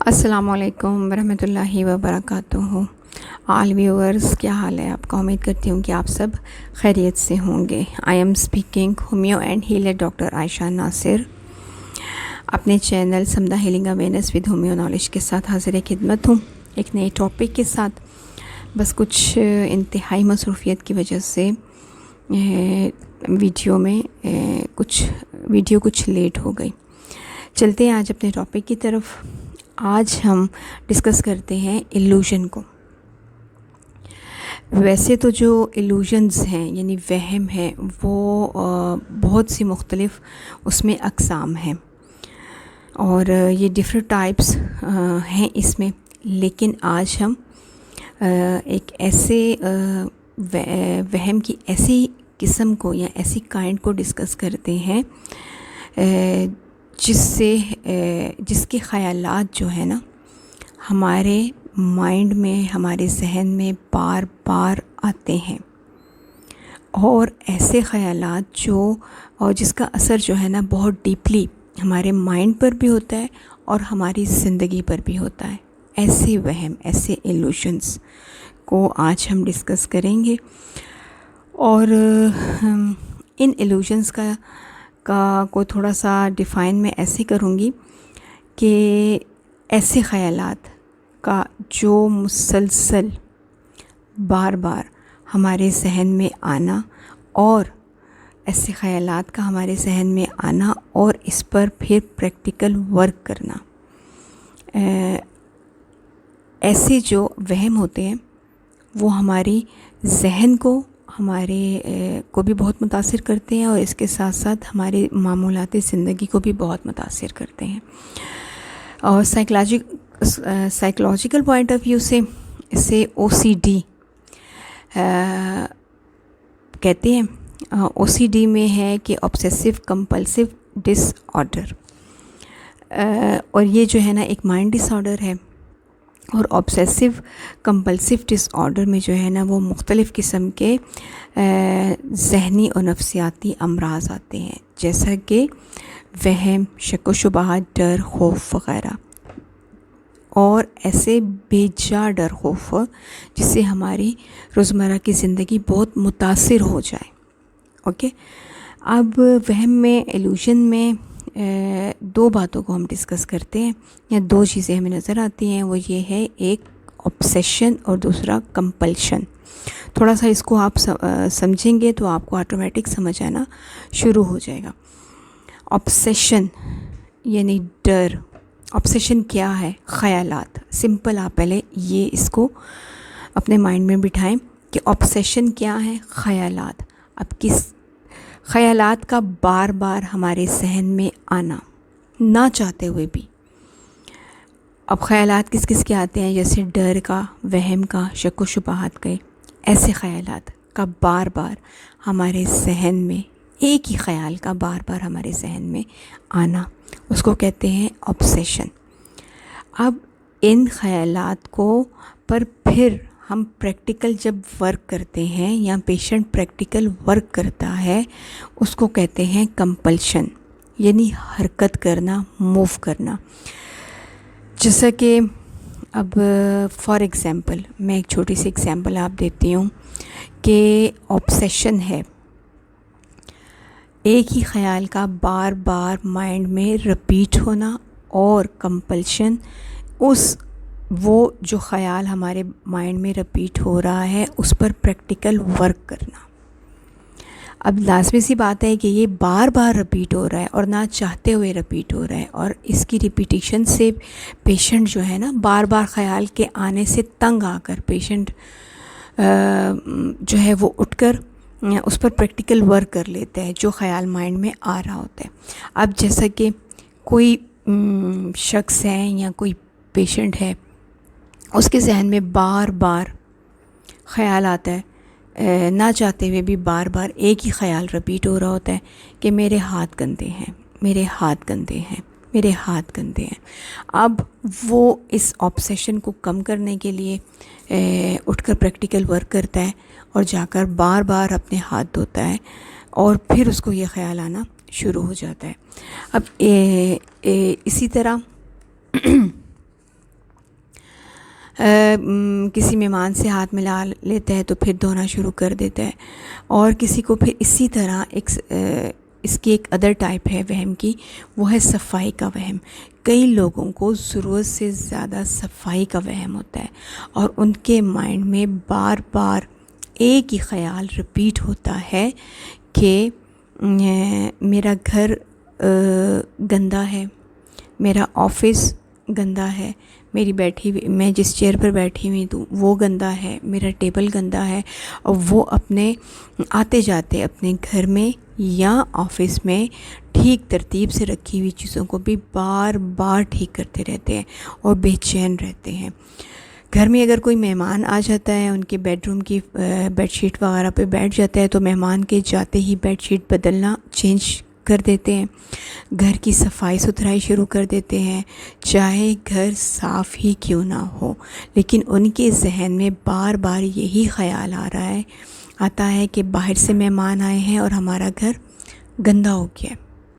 السلام علیکم ورحمۃ اللہ وبرکاتہ. آل ویورز، کیا حال ہے آپ کا؟ امید کرتی ہوں کہ آپ سب خیریت سے ہوں گے. I am speaking homeo and healer doctor Ayesha Nasir. اپنے چینل سمدہ healing awareness with homeo knowledge کے ساتھ حاضر خدمت ہوں ایک نئے ٹاپک کے ساتھ. بس کچھ انتہائی مصروفیت کی وجہ سے ویڈیو کچھ لیٹ ہو گئی. چلتے ہیں آج اپنے ٹاپک کی طرف. آج ہم ڈسکس کرتے ہیں ایلوژن کو. ویسے تو جو ایلوژنز ہیں یعنی وہم ہیں وہ بہت سی مختلف اس میں اقسام ہیں اور یہ ڈفرینٹ ٹائپس ہیں اس میں. لیکن آج ہم ایک ایسے وہم کی ایسی قسم کو یا ایسی کائنڈ کو ڈسکس کرتے ہیں جس کے خیالات جو ہے نا ہمارے مائنڈ میں، ہمارے ذہن میں بار بار آتے ہیں، اور ایسے خیالات اور جس کا اثر جو ہے نا بہت ڈیپلی ہمارے مائنڈ پر بھی ہوتا ہے اور ہماری زندگی پر بھی ہوتا ہے. ایسے وہم، ایسے ایلوژنس کو آج ہم ڈسکس کریں گے. اور ان ایلوژنس کا کو تھوڑا سا ڈیفائن میں ایسے کروں گی کہ ایسے خیالات کا جو مسلسل بار بار ہمارے ذہن میں آنا، اور ایسے خیالات کا ہمارے ذہن میں آنا اور اس پر پھر پریکٹیکل ورک کرنا. ایسے جو وہم ہوتے ہیں وہ ہماری ذہن کو، ہمارے کو بھی بہت متاثر کرتے ہیں اور اس کے ساتھ ساتھ ہماری معمولات زندگی کو بھی بہت متاثر کرتے ہیں. اور سائیکلوجیکل پوائنٹ آف ویو سے اسے OCD کہتے ہیں. OCD میں ہے کہ آبسیسو کمپلسو ڈس آرڈر، اور یہ جو ہے نا ایک مائنڈ ڈس آرڈر ہے. اور آبسیسو کمپلسو ڈس آرڈر میں جو ہے نا وہ مختلف قسم کے ذہنی اور نفسیاتی امراض آتے ہیں، جیسا کہ وہم، شک و شبہات، ڈر، خوف وغیرہ. اور ایسے بے جا ڈر، خوف جس سے ہماری روزمرہ کی زندگی بہت متاثر ہو جائے. اوکے. اب وہم میں، ایلوژن میں دو باتوں کو ہم ڈسکس کرتے ہیں، یا دو چیزیں ہمیں نظر آتی ہیں. وہ یہ ہے، ایک آبسیشن اور دوسرا کمپلشن. تھوڑا سا اس کو آپ سمجھیں گے تو آپ کو آٹومیٹک سمجھ آنا شروع ہو جائے گا. آبسیشن یعنی ڈر. آبسیشن کیا ہے؟ خیالات. سمپل، آپ پہلے یہ اس کو اپنے مائنڈ میں بٹھائیں کہ آبسیشن کیا ہے؟ خیالات. اب کس خیالات کا بار بار ہمارے ذہن میں آنا، نہ چاہتے ہوئے بھی. اب خیالات کس کس کے آتے ہیں؟ جیسے ڈر کا، وہم کا، شک و شبہات کے. ایسے خیالات کا بار بار ہمارے ذہن میں، ایک ہی خیال کا بار بار ہمارے ذہن میں آنا، اس کو کہتے ہیں آبسیشن. اب ان خیالات کو پر پھر ہم پریکٹیکل جب ورک کرتے ہیں یا پیشنٹ پریکٹیکل ورک کرتا ہے، اس کو کہتے ہیں کمپلشن، یعنی حرکت کرنا، موو کرنا. جیسا کہ اب فار ایگزامپل میں ایک چھوٹی سی ایگزامپل آپ دیتی ہوں کہ آبسیشن ہے ایک ہی خیال کا بار بار مائنڈ میں رپیٹ ہونا، اور کمپلشن وہ جو خیال ہمارے مائنڈ میں رپیٹ ہو رہا ہے اس پر پریکٹیکل ورک کرنا. اب لازمی سی بات ہے کہ یہ بار بار رپیٹ ہو رہا ہے اور نہ چاہتے ہوئے رپیٹ ہو رہا ہے، اور اس کی ریپیٹیشن سے پیشنٹ جو ہے نا بار بار خیال کے آنے سے تنگ آ کر پیشنٹ جو ہے وہ اٹھ کر اس پر پریکٹیکل ورک کر لیتا ہے جو خیال مائنڈ میں آ رہا ہوتا ہے. اب جیسا کہ کوئی شخص ہے یا کوئی پیشنٹ ہے، اس کے ذہن میں بار بار خیال آتا ہے، نہ چاہتے ہوئے بھی بار بار ایک ہی خیال رپیٹ ہو رہا ہوتا ہے کہ میرے ہاتھ گندے ہیں، میرے ہاتھ گندے ہیں، میرے ہاتھ گندے ہیں. اب وہ اس آبسیشن کو کم کرنے کے لیے اٹھ کر پریکٹیکل ورک کرتا ہے اور جا کر بار بار اپنے ہاتھ دھوتا ہے، اور پھر اس کو یہ خیال آنا شروع ہو جاتا ہے. اب اسی طرح کسی مہمان سے ہاتھ ملا لیتا ہے تو پھر دھونا شروع کر دیتا ہے، اور کسی کو پھر اسی طرح اس کی ایک ادر ٹائپ ہے وہم کی، وہ ہے صفائی کا وہم۔ کئی لوگوں کو ضرورت سے زیادہ صفائی کا وہم ہوتا ہے، اور ان کے مائنڈ میں بار بار ایک ہی خیال رپیٹ ہوتا ہے کہ میرا گھر گندا ہے، میرا آفس گندا ہے، میں جس چیئر پر بیٹھی ہوئی ہوں وہ گندا ہے، میرا ٹیبل گندا ہے، اور وہ اپنے آتے جاتے اپنے گھر میں یا آفس میں ٹھیک ترتیب سے رکھی ہوئی چیزوں کو بھی بار بار ٹھیک کرتے رہتے ہیں اور بے چین رہتے ہیں۔ گھر میں اگر کوئی مہمان آ جاتا ہے، ان کے بیڈ روم کی بیڈ شیٹ وغیرہ پہ بیٹھ جاتا ہے، تو مہمان کے جاتے ہی بیڈ شیٹ بدلنا چینج کر دیتے ہیں، گھر کی صفائی ستھرائی شروع کر دیتے ہیں، چاہے گھر صاف ہی کیوں نہ ہو، لیکن ان کے ذہن میں بار بار یہی خیال آتا ہے کہ باہر سے مہمان آئے ہیں اور ہمارا گھر گندا ہو گیا ہے۔